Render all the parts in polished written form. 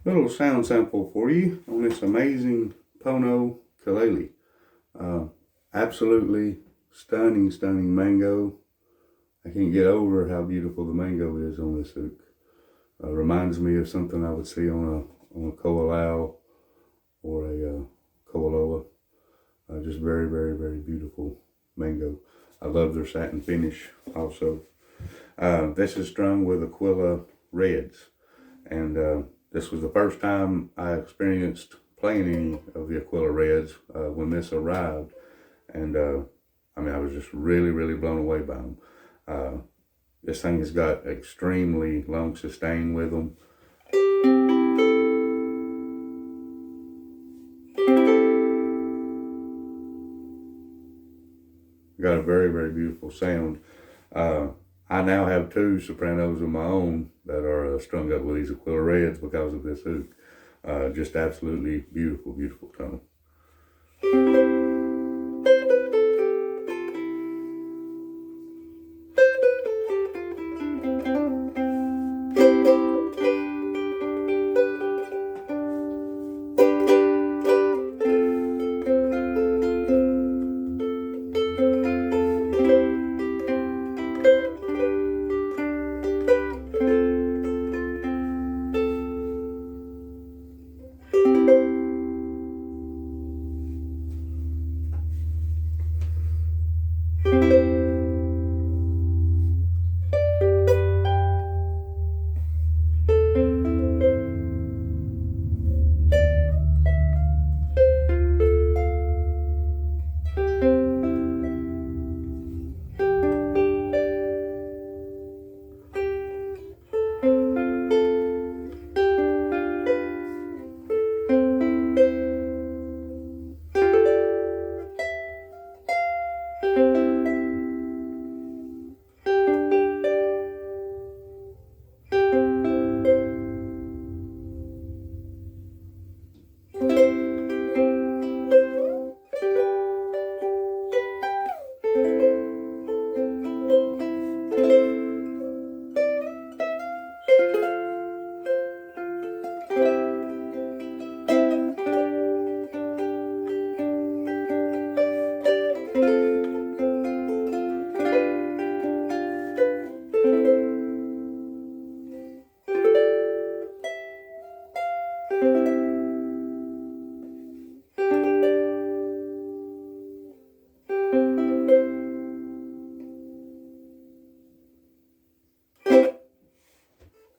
Little sound sample for you on this amazing Pono Kalele. Absolutely stunning mango. I can't get over how beautiful the mango is on this uke. Reminds me of something I would see on a koalau or a koaloa. Just very beautiful mango. I love their satin finish also. This is strung with Aquilla reds, and this was the first time I experienced playing any of the Aquilla reds when this arrived, and I mean, I was just really blown away by them. This thing has got extremely long sustain with them. Got a very beautiful sound. I now have two sopranos of my own that are strung up with these Aquilla reds because of this uke. Just absolutely beautiful tone.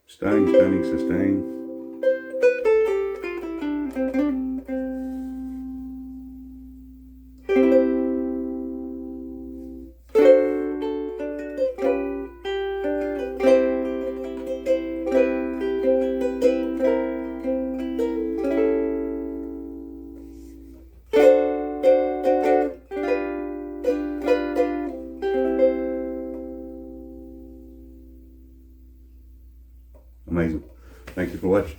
Stunning sustain. Amazing. Thank you for watching.